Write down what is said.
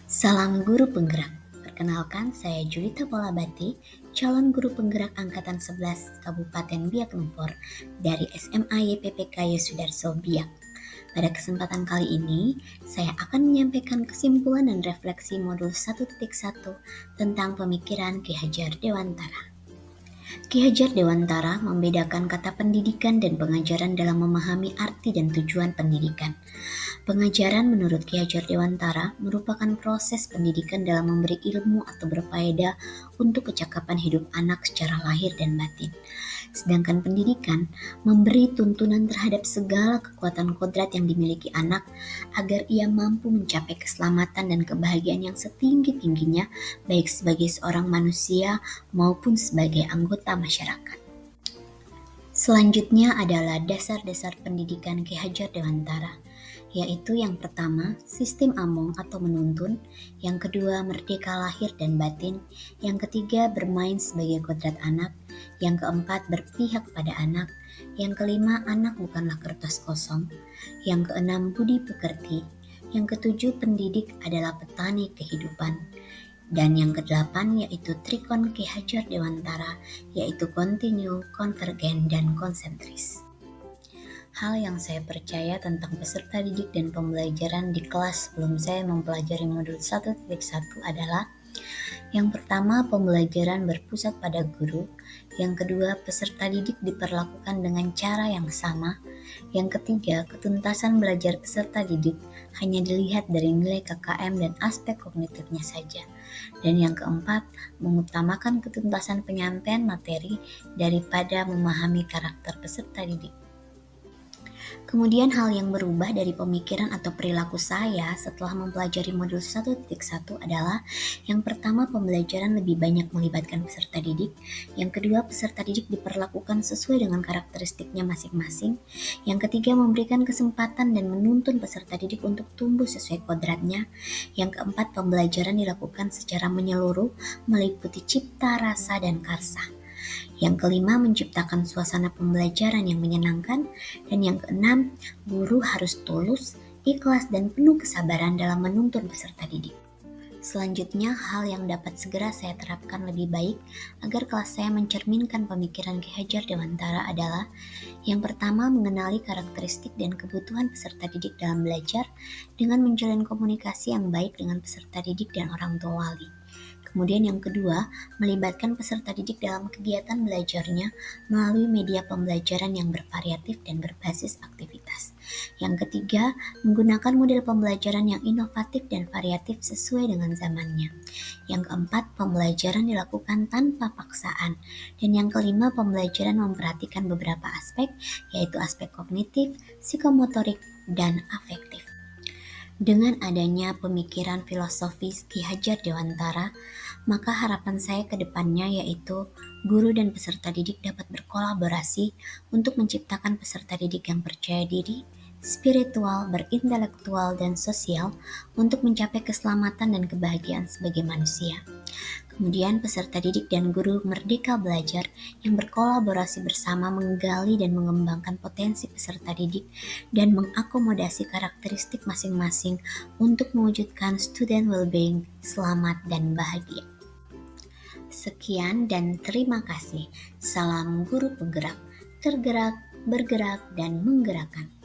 Salam Guru Penggerak. Perkenalkan, saya Julita Polabati, calon guru penggerak Angkatan 11 Kabupaten Biak Numfor dari SMA YPPK Yosudarso Biak. Pada kesempatan kali ini, saya akan menyampaikan kesimpulan dan refleksi modul 1.1 tentang pemikiran Ki Hajar Dewantara. Ki Hajar Dewantara membedakan kata pendidikan dan pengajaran dalam memahami arti dan tujuan pendidikan. Pengajaran menurut Ki Hajar Dewantara merupakan proses pendidikan dalam memberi ilmu atau berfaedah untuk kecakapan hidup anak secara lahir dan batin. Sedangkan pendidikan memberi tuntunan terhadap segala kekuatan kodrat yang dimiliki anak agar ia mampu mencapai keselamatan dan kebahagiaan yang setinggi-tingginya baik sebagai seorang manusia maupun sebagai anggota masyarakat. Selanjutnya adalah dasar-dasar pendidikan Ki Hajar Dewantara, yaitu yang pertama, sistem among atau menuntun, yang kedua, merdeka lahir dan batin, yang ketiga, bermain sebagai kodrat anak, yang keempat, berpihak pada anak, yang kelima, anak bukanlah kertas kosong, yang keenam, budi pekerti, yang ketujuh, pendidik adalah petani kehidupan, dan yang kedelapan yaitu Trikon Ki Hajar Dewantara, yaitu kontinu, konvergen, dan konsentris. Hal yang saya percaya tentang peserta didik dan pembelajaran di kelas sebelum saya mempelajari modul 1.1 adalah: yang pertama, pembelajaran berpusat pada guru. Yang kedua, peserta didik diperlakukan dengan cara yang sama. Yang ketiga, ketuntasan belajar peserta didik hanya dilihat dari nilai KKM dan aspek kognitifnya saja. Dan yang keempat, mengutamakan ketuntasan penyampaian materi daripada memahami karakter peserta didik. Kemudian hal yang berubah dari pemikiran atau perilaku saya setelah mempelajari modul 1.1 adalah: yang pertama, pembelajaran lebih banyak melibatkan peserta didik. Yang kedua, peserta didik diperlakukan sesuai dengan karakteristiknya masing-masing. Yang ketiga, memberikan kesempatan dan menuntun peserta didik untuk tumbuh sesuai kodratnya. Yang keempat, pembelajaran dilakukan secara menyeluruh meliputi cipta, rasa, dan karsa. Yang kelima, menciptakan suasana pembelajaran yang menyenangkan. Dan yang keenam, guru harus tulus, ikhlas, dan penuh kesabaran dalam menuntun peserta didik. Selanjutnya, hal yang dapat segera saya terapkan lebih baik agar kelas saya mencerminkan pemikiran Ki Hajar Dewantara adalah: yang pertama, mengenali karakteristik dan kebutuhan peserta didik dalam belajar dengan menjalin komunikasi yang baik dengan peserta didik dan orang tua wali. Kemudian yang kedua, melibatkan peserta didik dalam kegiatan belajarnya melalui media pembelajaran yang bervariatif dan berbasis aktivitas. Yang ketiga, menggunakan model pembelajaran yang inovatif dan variatif sesuai dengan zamannya. Yang keempat, pembelajaran dilakukan tanpa paksaan. Dan yang kelima, pembelajaran memperhatikan beberapa aspek, yaitu aspek kognitif, psikomotorik, dan afektif. Dengan adanya pemikiran filosofis Ki Hajar Dewantara, maka harapan saya ke depannya yaitu guru dan peserta didik dapat berkolaborasi untuk menciptakan peserta didik yang percaya diri, spiritual, berintelektual, dan sosial untuk mencapai keselamatan dan kebahagiaan sebagai manusia. Kemudian peserta didik dan guru merdeka belajar yang berkolaborasi bersama menggali dan mengembangkan potensi peserta didik dan mengakomodasi karakteristik masing-masing untuk mewujudkan student well-being, selamat, dan bahagia. Sekian dan terima kasih. Salam guru penggerak, tergerak, bergerak, dan menggerakkan.